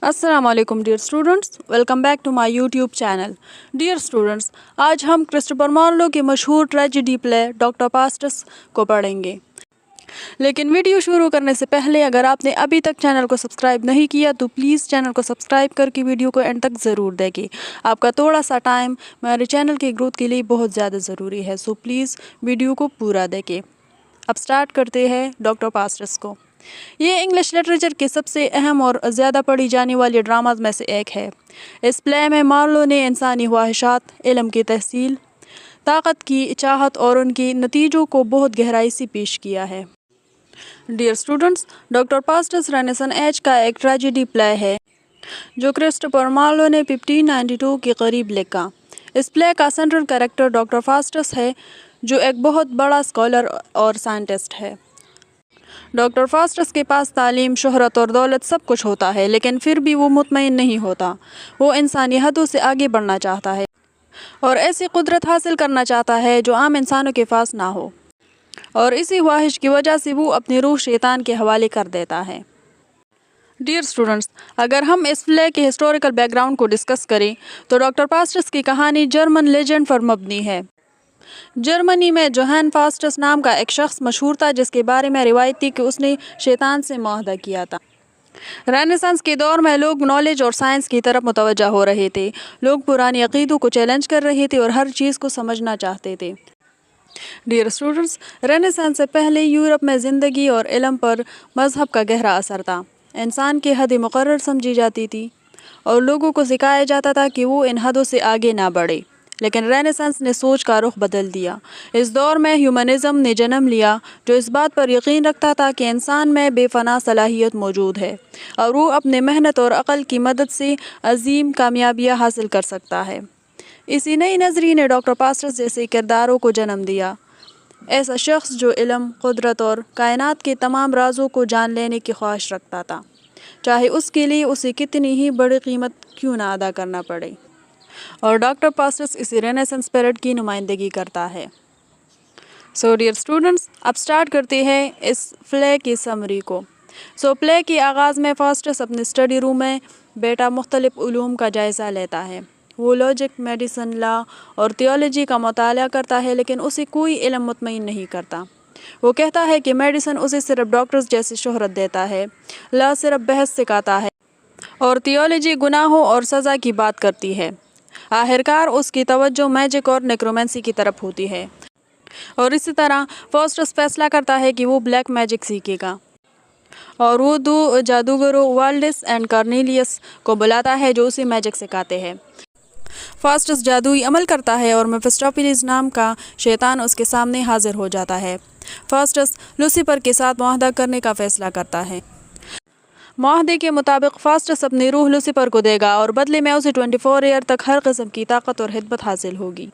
السلام علیکم dear students, welcome back to my YouTube channel. Dear students, آج ہم کرسٹوفر مارلو کی مشہور ٹریجڈی پلے ڈاکٹر فاسٹس کو پڑھیں گے۔ لیکن ویڈیو شروع کرنے سے پہلے اگر آپ نے ابھی تک چینل کو سبسکرائب نہیں کیا تو پلیز چینل کو سبسکرائب کر کے ویڈیو کو اینڈ تک ضرور دیکھیں۔ آپ کا تھوڑا سا ٹائم ہمارے چینل کی گروتھ کے لیے بہت زیادہ ضروری ہے، سو پلیز ویڈیو کو پورا دیکھیں۔ اب سٹارٹ کرتے ہیں ڈاکٹر فاسٹس کو۔ یہ انگلش لٹریچر کے سب سے اہم اور زیادہ پڑھی جانے والی ڈراماز میں سے ایک ہے۔ اس پلے میں مارلو نے انسانی خواہشات، علم کی تحصیل، طاقت کی چاہت اور ان کے نتیجوں کو بہت گہرائی سے پیش کیا ہے۔ Dear students, doctor Faustus Renaissance age کا ایک ٹریجڈی پلے ہے جو کرسٹوفر مارلو نے 1592 کے قریب لکھا۔ اس پلے کا سینٹرل کریکٹر ڈاکٹر فاسٹس ہے جو ایک بہت بڑا اسکالر اور سائنٹسٹ ہے۔ ڈاکٹر فاسٹس کے پاس تعلیم، شہرت اور دولت سب کچھ ہوتا ہے، لیکن پھر بھی وہ مطمئن نہیں ہوتا۔ وہ انسانی حدوں سے آگے بڑھنا چاہتا ہے اور ایسی قدرت حاصل کرنا چاہتا ہے جو عام انسانوں کے پاس نہ ہو، اور اسی خواہش کی وجہ سے وہ اپنی روح شیطان کے حوالے کر دیتا ہے۔ ڈیئر اسٹوڈنٹس، اگر ہم اس پلے کے ہسٹوریکل بیک گراؤنڈ کو ڈسکس کریں تو ڈاکٹر فاسٹس کی کہانی جرمن لیجنڈ پر مبنی ہے۔ جرمنی میں جوہان فاسٹس نام کا ایک شخص مشہور تھا جس کے بارے میں روایت تھی کہ اس نے شیطان سے معاہدہ کیا تھا۔ رینیسانس کے دور میں لوگ نالج اور سائنس کی طرف متوجہ ہو رہے تھے۔ لوگ پرانے عقیدوں کو چیلنج کر رہے تھے اور ہر چیز کو سمجھنا چاہتے تھے۔ ڈیئر اسٹوڈنٹس، رینیسانس سے پہلے یورپ میں زندگی اور علم پر مذہب کا گہرا اثر تھا۔ انسان کی حدیں مقرر سمجھی جاتی تھی اور لوگوں کو سکھایا جاتا تھا کہ وہ ان حدوں سے آگے نہ بڑھے۔ لیکن رینیسانس نے سوچ کا رخ بدل دیا۔ اس دور میں ہیومنزم نے جنم لیا جو اس بات پر یقین رکھتا تھا کہ انسان میں بے پناہ صلاحیت موجود ہے اور وہ اپنے محنت اور عقل کی مدد سے عظیم کامیابیاں حاصل کر سکتا ہے۔ اسی نئی نظریے نے ڈاکٹر فاسٹس جیسے کرداروں کو جنم دیا، ایسا شخص جو علم، قدرت اور کائنات کے تمام رازوں کو جان لینے کی خواہش رکھتا تھا، چاہے اس کے لیے اسے کتنی ہی بڑی قیمت کیوں نہ ادا کرنا پڑے۔ اور ڈاکٹر فاسٹس اسی رینیسانس اسپرٹ کی نمائندگی کرتا ہے۔ سو ڈیئر اسٹوڈنٹس، اب سٹارٹ کرتے ہیں اس پلے کی سمری کو۔ پلے کے آغاز میں فاسٹس اپنے اسٹڈی روم میں بیٹھا مختلف علوم کا جائزہ لیتا ہے۔ وہ لاجک، میڈیسن، لا اور تھیولوجی کا مطالعہ کرتا ہے، لیکن اسے کوئی علم مطمئن نہیں کرتا۔ وہ کہتا ہے کہ میڈیسن اسے صرف ڈاکٹرز جیسی شہرت دیتا ہے، لا صرف بحث سکھاتا ہے اور تھیولوجی گناہوں اور سزا کی بات کرتی ہے۔ آخرکار اس کی توجہ میجک اور نیکرومینسی کی طرف ہوتی ہے، اور اسی طرح فاسٹس فیصلہ کرتا ہے کہ وہ بلیک میجک سیکھے گا اور وہ دو جادوگروں والڈس اینڈ کارنیلیس کو بلاتا ہے جو اسے میجک سکھاتے ہیں۔ فاسٹس جادوئی عمل کرتا ہے اور میفسٹوفیلیس نام کا شیطان اس کے سامنے حاضر ہو جاتا ہے۔ فاسٹس لوسیفر کے ساتھ معاہدہ کرنے کا فیصلہ کرتا ہے۔ معاہدے کے مطابق فاسٹس اپنی روح لوسیفر کو دے گا اور بدلے میں اسے 24 ایئر تک ہر قسم کی طاقت اور خدمت حاصل ہوگی۔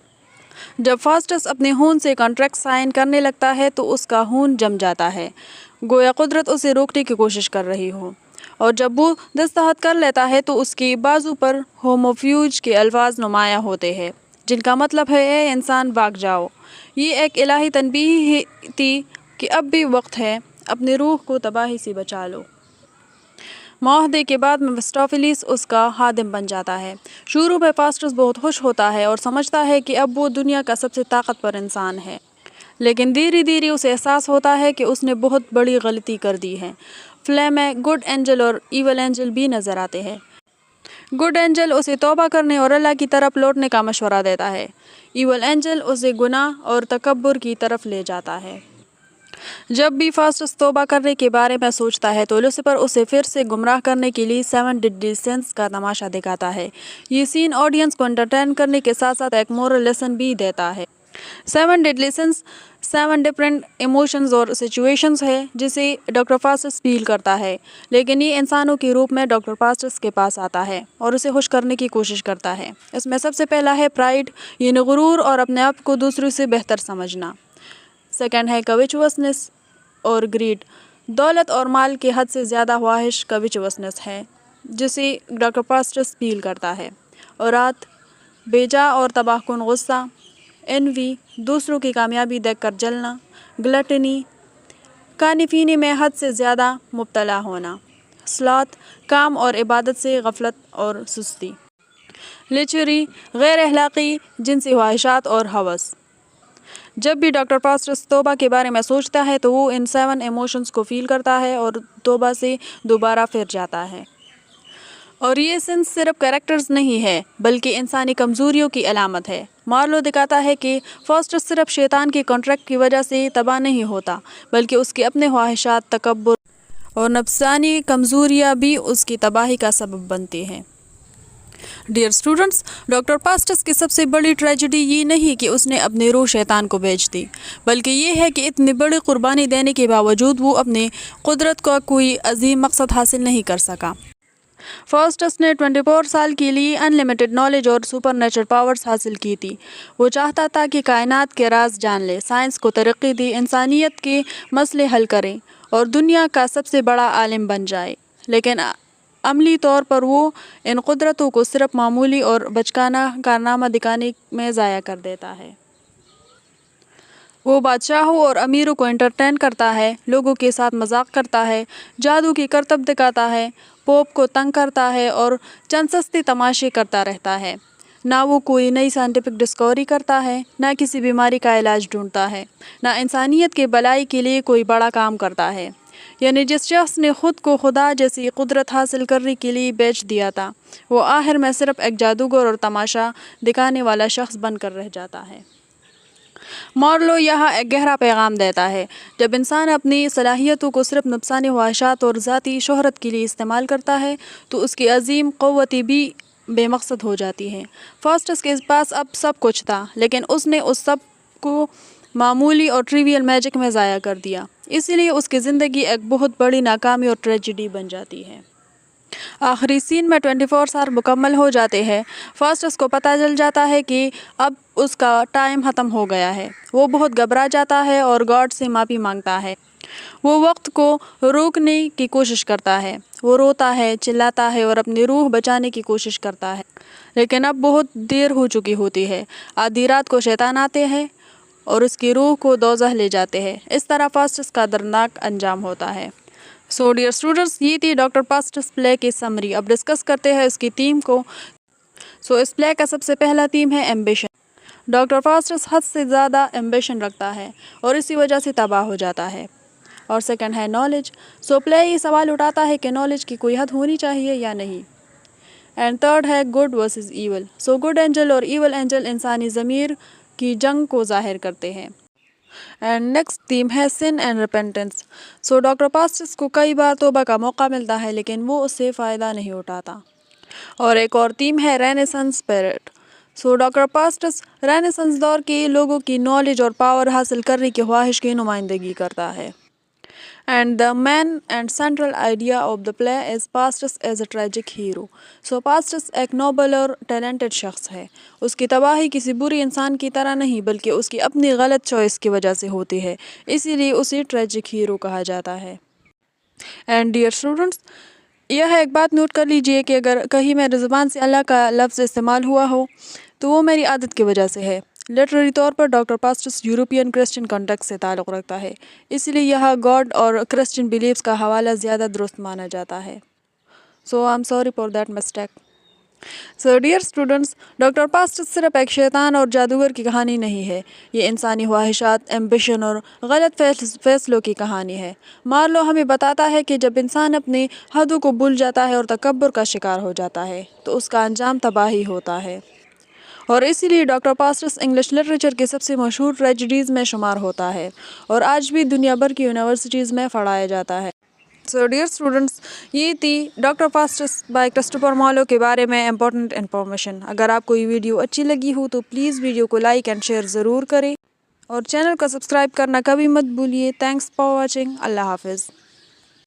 جب فاسٹس اپنے خون سے کانٹریکٹ سائن کرنے لگتا ہے تو اس کا خون جم جاتا ہے، گویا قدرت اسے روکنے کی کوشش کر رہی ہو، اور جب وہ دستخط کر لیتا ہے تو اس کی بازو پر ہوموفیوج کے الفاظ نمایاں ہوتے ہیں جن کا مطلب ہے اے انسان بھاگ جاؤ۔ یہ ایک الہی تنبیہ تھی کہ اب بھی وقت ہے، اپنی روح کو تباہی سے بچا لو۔ معاہدے کے بعد میفسٹوفیلیس اس کا خادم بن جاتا ہے۔ شروع میں فاسٹس بہت خوش ہوتا ہے اور سمجھتا ہے کہ اب وہ دنیا کا سب سے طاقتور انسان ہے، لیکن دھیرے دھیرے اسے احساس ہوتا ہے کہ اس نے بہت بڑی غلطی کر دی ہے۔ پلے میں گڈ اینجل اور ایول اینجل بھی نظر آتے ہیں۔ گڈ اینجل اسے توبہ کرنے اور اللہ کی طرف لوٹنے کا مشورہ دیتا ہے، ایول اینجل اسے گناہ اور تکبر کی طرف لے جاتا ہے۔ جب بھی فاسٹس توبہ کرنے کے بارے میں سوچتا ہے تو لوسیفر اسے پھر سے گمراہ کرنے کے لیے 7 ڈیڈلی سنس کا تماشا دکھاتا ہے۔ یہ سین آڈینس کو انٹرٹین کرنے کے ساتھ ساتھ ایک مورل لیسن بھی دیتا ہے۔ 7 ڈیڈلی سنس 7 ڈفرینٹ ایموشنز اور سچویشنز ہے جسے ڈاکٹر فاسٹس فیل کرتا ہے، لیکن یہ انسانوں کے روپ میں ڈاکٹر فاسٹس کے پاس آتا ہے اور اسے خوش کرنے کی کوشش کرتا ہے۔ اس میں سب سے پہلا ہے پرائڈ، یعنی غرور اور اپنے آپ کو دوسروں سے بہتر سمجھنا۔ سیکنڈ ہے کویچوسنس اور گریڈ، دولت اور مال کے حد سے زیادہ خواہش کویچوسنس ہے جسے ڈاکٹر فاسٹس فیل کرتا ہے۔ اور رات، بیجا اور تباہ کن غصہ، انوی، دوسروں کی کامیابی دیکھ کر جلنا، گلٹنی، کھانے پینے میں حد سے زیادہ مبتلا ہونا، سلات، کام اور عبادت سے غفلت اور سستی، لیچری، غیر اخلاقی جنسی خواہشات اور ہوس۔ جب بھی ڈاکٹر پاسٹرس توبہ کے بارے میں سوچتا ہے تو وہ ان 7 ایموشنز کو فیل کرتا ہے اور توبہ سے دوبارہ پھر جاتا ہے۔ اور یہ سنس صرف کریکٹرز نہیں ہے بلکہ انسانی کمزوریوں کی علامت ہے۔ مارلو دکھاتا ہے کہ فاسٹر صرف شیطان کے کنٹریکٹ کی وجہ سے تباہ نہیں ہوتا بلکہ اس کے اپنے خواہشات، تکبر اور نفسانی کمزوریاں بھی اس کی تباہی کا سبب بنتی ہیں۔ ڈیئر اسٹوڈنٹس، ڈاکٹر پاسٹرس کی سب سے بڑی ٹریجڈی یہ نہیں کہ اس نے اپنی روح شیطان کو بیچ دی، بلکہ یہ ہے کہ اتنی بڑی قربانی دینے کے باوجود وہ اپنی قدرت کا کوئی عظیم مقصد حاصل نہیں کر سکا۔ فاسٹس نے 24 سال کے لیے ان لمیٹڈ نالج اور سپر نیچرل پاورز حاصل کی تھی۔ وہ چاہتا تھا کہ کائنات کے راز جان لے، سائنس کو ترقی دے، انسانیت کے مسئلے حل کرے اور دنیا کا سب سے بڑا عالم بن جائے، لیکن عملی طور پر وہ ان قدرتوں کو صرف معمولی اور بچگانہ کارنامہ دکھانے میں ضائع کر دیتا ہے۔ وہ بادشاہوں اور امیروں کو انٹرٹین کرتا ہے، لوگوں کے ساتھ مذاق کرتا ہے، جادو کی کرتب دکھاتا ہے، پوپ کو تنگ کرتا ہے اور چند سستے تماشے کرتا رہتا ہے۔ نہ وہ کوئی نئی سائنٹیفک ڈسکوری کرتا ہے، نہ کسی بیماری کا علاج ڈھونڈتا ہے، نہ انسانیت کے بھلائی کے لیے کوئی بڑا کام کرتا ہے۔ یعنی جس شخص نے خود کو خدا جیسی قدرت حاصل کرنے کے لیے بیچ دیا تھا، وہ آخر میں صرف ایک جادوگر اور تماشا دکھانے والا شخص بن کر رہ جاتا ہے۔ مارلو یہاں ایک گہرا پیغام دیتا ہے: جب انسان اپنی صلاحیتوں کو صرف نفسانی خواہشات اور ذاتی شہرت کے لیے استعمال کرتا ہے تو اس کی عظیم قوتیں بھی بے مقصد ہو جاتی ہیں۔ فاسٹس کے پاس اب سب کچھ تھا، لیکن اس نے اس سب کو معمولی اور ٹریویل میجک میں ضائع کر دیا، اسی لیے اس کی زندگی ایک بہت بڑی ناکامی اور ٹریجڈی بن جاتی ہے۔ آخری سین میں 24 سال مکمل ہو جاتے ہیں۔ فاسٹس کو پتہ چل جاتا ہے کہ اب اس کا ٹائم ختم ہو گیا ہے۔ وہ بہت گھبرا جاتا ہے اور گاڈ سے معافی مانگتا ہے۔ وہ وقت کو روکنے کی کوشش کرتا ہے، وہ روتا ہے، چلاتا ہے اور اپنی روح بچانے کی کوشش کرتا ہے، لیکن اب بہت دیر ہو چکی ہوتی ہے۔ آدھی رات کو شیطان آتے ہیں اور اس کی روح کو دوزخ لے جاتے ہیں۔ اس طرح فاسٹس کا دردناک انجام ہوتا ہے۔ سو ڈیئر اسٹوڈنٹس، یہ تھی ڈاکٹر پاسٹس پلے کی سمری۔ اب ڈسکس کرتے ہیں اس کی تھیم کو۔ اس پلے کا سب سے پہلا تھیم ہے ایمبیشن۔ ڈاکٹر پاسٹس حد سے زیادہ ایمبیشن رکھتا ہے اور اسی وجہ سے تباہ ہو جاتا ہے۔ اور سیکنڈ ہے نالج۔ پلے یہ سوال اٹھاتا ہے کہ نالج کی کوئی حد ہونی چاہیے یا نہیں۔ اینڈ تھرڈ ہے good versus evil. Good angel اور ایول اینجل انسانی ضمیر کی جنگ کو ظاہر کرتے ہیں۔ اینڈ نیکسٹ تھیم ہے سن اینڈ ریپینٹنس۔ ڈاکٹر پاسٹس کو کئی بار توبہ کا موقع ملتا ہے لیکن وہ اس سے فائدہ نہیں اٹھاتا۔ اور ایک اور تھیم ہے رینیسانس اسپرٹ۔ ڈاکٹر پاسٹس رینیسانس دور کے لوگوں کی نالج اور پاور حاصل کرنے کی خواہش کی نمائندگی کرتا ہے۔ And the main and central idea of the play is Pastus as a tragic hero۔ پاسٹس ایک نوبل اور ٹیلنٹڈ شخص ہے۔ اس کی تباہی کسی بری انسان کی طرح نہیں بلکہ اس کی اپنی غلط چوائس کی وجہ سے ہوتی ہے، اسی لیے اسے ٹریجک ہیرو کہا جاتا ہے۔ اینڈ ڈیئر اسٹوڈنٹس، یہ ایک بات نوٹ کر لیجئے کہ اگر کہیں میری زبان سے اللہ کا لفظ استعمال ہوا ہو تو وہ میری عادت کی وجہ سے ہے۔ لٹریری طور پر ڈاکٹر پاسٹس یورپین کرسچن کانٹیکسٹ سے تعلق رکھتا ہے، اس لیے یہاں گاڈ اور کرسچن بیلیفز کا حوالہ زیادہ درست مانا جاتا ہے۔ I'm sorry for that mistake۔ Dear students, doctor پاسٹس صرف ایک شیطان اور جادوگر کی کہانی نہیں ہے، یہ انسانی خواہشات، ایمبیشن اور غلط فیصلوں کی کہانی ہے۔ مارلو ہمیں بتاتا ہے کہ جب انسان اپنی حدوں کو بھول جاتا ہے اور تکبر کا شکار ہو جاتا ہے تو اس کا انجام تباہی ہوتا ہے۔ اور اسی لیے ڈاکٹر پاسٹس انگلش لٹریچر کی سب سے مشہور ٹریجڈیز میں شمار ہوتا ہے اور آج بھی دنیا بھر کی یونیورسٹیز میں پڑھایا جاتا ہے۔ ڈیئر اسٹوڈنٹس، یہ تھی ڈاکٹر پاسٹس بائی کرسٹوفر مارلو کے بارے میں امپورٹنٹ انفارمیشن۔ اگر آپ کو یہ ویڈیو اچھی لگی ہو تو پلیز ویڈیو کو لائک اینڈ شیئر ضرور کریں اور چینل کو سبسکرائب کرنا کبھی مت بھولیے۔ Thanks for watching. اللہ حافظ۔